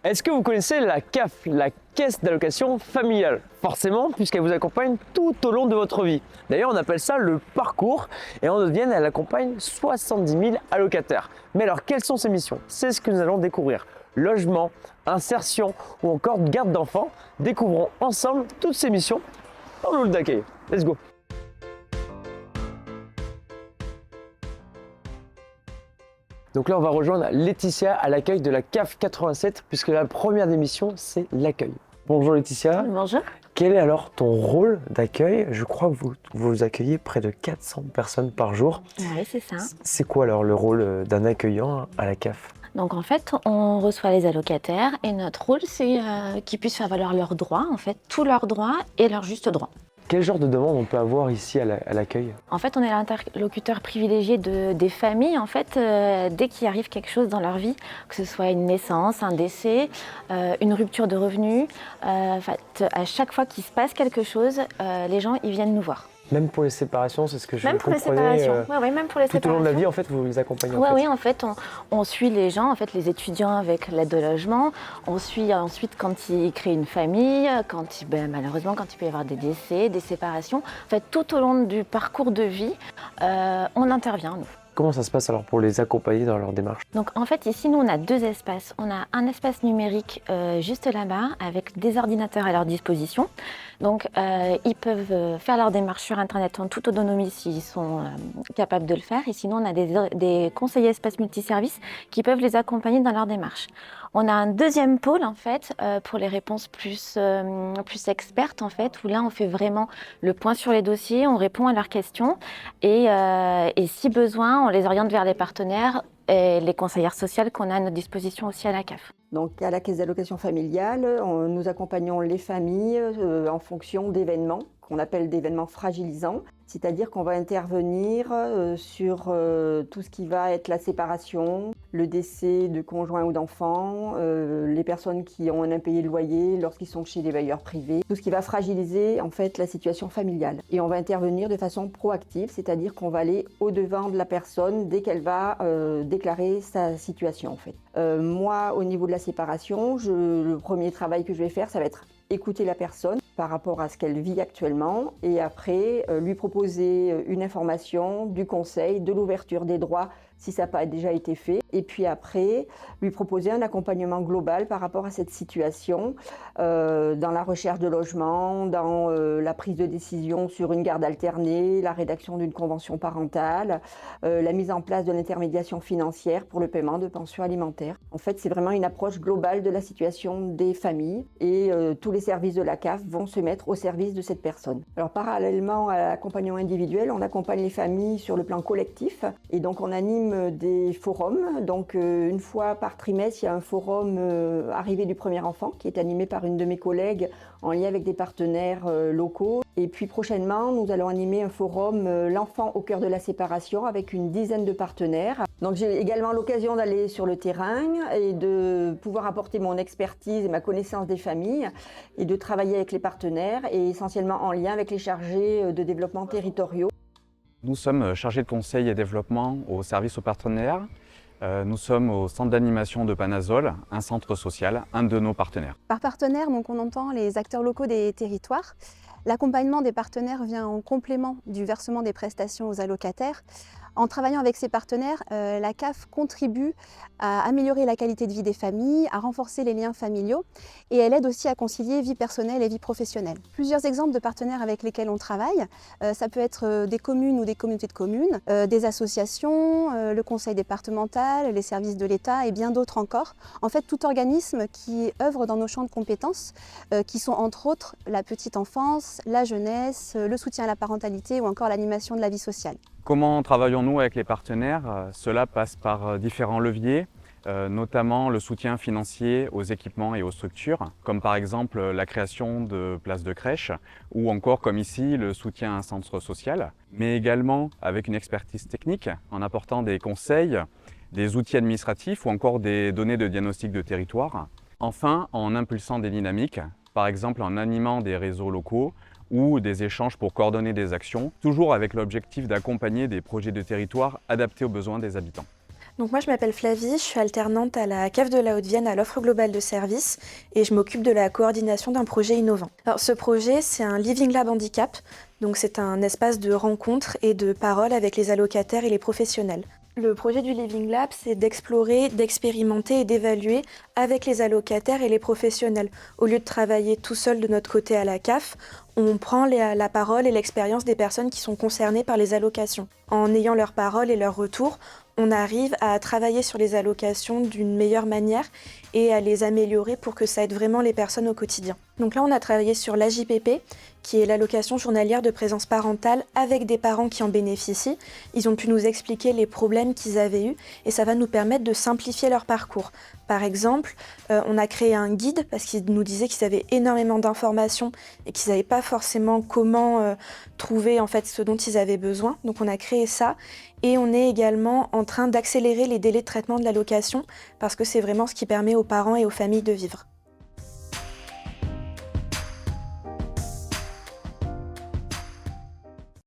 Est-ce que vous connaissez la CAF, la Caisse d'allocation familiale? Forcément, puisqu'elle vous accompagne tout au long de votre vie. D'ailleurs, on appelle ça le parcours et en Haute-Vienne, elle accompagne 70 000 allocataires. Mais alors, quelles sont ses missions? C'est ce que nous allons découvrir. Logement, insertion ou encore garde d'enfants. Découvrons ensemble toutes ces missions dans le hall d'accueil. Let's go! Donc là, on va rejoindre Laetitia à l'accueil de la CAF 87, puisque la première des missions, c'est l'accueil. Bonjour Laetitia. Bonjour. Quel est alors ton rôle d'accueil? Je crois que vous accueillez près de 400 personnes par jour. Oui, c'est ça. C'est quoi alors le rôle d'un accueillant à la CAF? Donc en fait, on reçoit les allocataires et notre rôle, c'est qu'ils puissent faire valoir leurs droits, en fait, tous leurs droits et leurs justes droits. Quel genre de demande on peut avoir ici à l'accueil? En fait, on est l'interlocuteur privilégié des familles, en fait, dès qu'il arrive quelque chose dans leur vie, que ce soit une naissance, un décès, une rupture de revenus. En fait, à chaque fois qu'il se passe quelque chose, les gens, ils viennent nous voir. Même pour les séparations, c'est ce que je Même pour les comprenais. séparations. Oui, même pour les Tout au long de la vie, en fait, vous les accompagnez. Oui, en fait, on suit les gens, en fait, les étudiants avec l'aide de logement. On suit ensuite quand ils créent une famille, malheureusement, quand il peut y avoir des décès, des séparations. En fait, tout au long du parcours de vie, on intervient, nous. Comment ça se passe alors pour les accompagner dans leur démarche? Donc en fait ici nous on a deux espaces. On a un espace numérique juste là-bas avec des ordinateurs à leur disposition. Donc ils peuvent faire leur démarche sur internet en toute autonomie s'ils sont capables de le faire. Et sinon on a des conseillers espaces multiservices qui peuvent les accompagner dans leur démarche. On a un deuxième pôle en fait pour les réponses plus expertes en fait, où là on fait vraiment le point sur les dossiers, on répond à leurs questions et si besoin on les oriente vers les partenaires et les conseillères sociales qu'on a à notre disposition aussi à la CAF. Donc à la Caisse d'allocation familiale, nous accompagnons les familles en fonction d'événements qu'on appelle d'événements fragilisants, c'est-à-dire qu'on va intervenir sur tout ce qui va être la séparation, le décès de conjoints ou d'enfants, les personnes qui ont un impayé de loyer lorsqu'ils sont chez des bailleurs privés, tout ce qui va fragiliser en fait la situation familiale. Et on va intervenir de façon proactive, c'est-à-dire qu'on va aller au-devant de la personne dès qu'elle va déclarer sa situation en fait. Moi, au niveau de la séparation, le premier travail que je vais faire, ça va être écouter la personne par rapport à ce qu'elle vit actuellement et après lui proposer une information, du conseil, de l'ouverture des droits si ça n'a pas déjà été fait et puis après lui proposer un accompagnement global par rapport à cette situation dans la recherche de logement, dans la prise de décision sur une garde alternée, la rédaction d'une convention parentale, la mise en place de l'intermédiation financière pour le paiement de pensions alimentaires. En fait, c'est vraiment une approche globale de la situation des familles et tous les services de la CAF vont se mettre au service de cette personne. Alors parallèlement à l'accompagnement individuel, on accompagne les familles sur le plan collectif et donc on anime des forums. Donc une fois par trimestre, il y a un forum arrivée du premier enfant qui est animé par une de mes collègues en lien avec des partenaires locaux. Et puis prochainement, nous allons animer un forum l'enfant au cœur de la séparation avec une dizaine de partenaires. Donc j'ai également l'occasion d'aller sur le terrain et de pouvoir apporter mon expertise et ma connaissance des familles et de travailler avec les partenaires et essentiellement en lien avec les chargés de développement territoriaux. Nous sommes chargés de conseil et développement au service aux partenaires. Nous sommes au centre d'animation de Panazol, un centre social, un de nos partenaires. Par partenaire, donc on entend les acteurs locaux des territoires. L'accompagnement des partenaires vient en complément du versement des prestations aux allocataires. En travaillant avec ces partenaires, la CAF contribue à améliorer la qualité de vie des familles, à renforcer les liens familiaux et elle aide aussi à concilier vie personnelle et vie professionnelle. Plusieurs exemples de partenaires avec lesquels on travaille, ça peut être des communes ou des communautés de communes, des associations, le conseil départemental, les services de l'État et bien d'autres encore. En fait, tout organisme qui œuvre dans nos champs de compétences, qui sont entre autres la petite enfance, la jeunesse, le soutien à la parentalité ou encore l'animation de la vie sociale. Comment travaillons-nous avec les partenaires? Cela passe par différents leviers, notamment le soutien financier aux équipements et aux structures, comme par exemple la création de places de crèche, ou encore comme ici le soutien à un centre social, mais également avec une expertise technique en apportant des conseils, des outils administratifs ou encore des données de diagnostic de territoire. Enfin, en impulsant des dynamiques, par exemple en animant des réseaux locaux, ou des échanges pour coordonner des actions, toujours avec l'objectif d'accompagner des projets de territoire adaptés aux besoins des habitants. Donc moi je m'appelle Flavie, je suis alternante à la CAF de la Haute-Vienne à l'offre globale de services et je m'occupe de la coordination d'un projet innovant. Alors ce projet c'est un Living Lab Handicap, donc c'est un espace de rencontre et de parole avec les allocataires et les professionnels. Le projet du Living Lab, c'est d'explorer, d'expérimenter et d'évaluer avec les allocataires et les professionnels. Au lieu de travailler tout seul de notre côté à la CAF, on prend la parole et l'expérience des personnes qui sont concernées par les allocations. En ayant leur parole et leur retour, on arrive à travailler sur les allocations d'une meilleure manière et à les améliorer pour que ça aide vraiment les personnes au quotidien. Donc là, on a travaillé sur l'AJPP, qui est l'allocation journalière de présence parentale avec des parents qui en bénéficient. Ils ont pu nous expliquer les problèmes qu'ils avaient eus et ça va nous permettre de simplifier leur parcours. Par exemple, on a créé un guide parce qu'ils nous disaient qu'ils avaient énormément d'informations et qu'ils ne savaient pas forcément comment trouver en fait ce dont ils avaient besoin. Donc on a créé ça et on est également en train d'accélérer les délais de traitement de l'allocation parce que c'est vraiment ce qui permet aux parents et aux familles de vivre.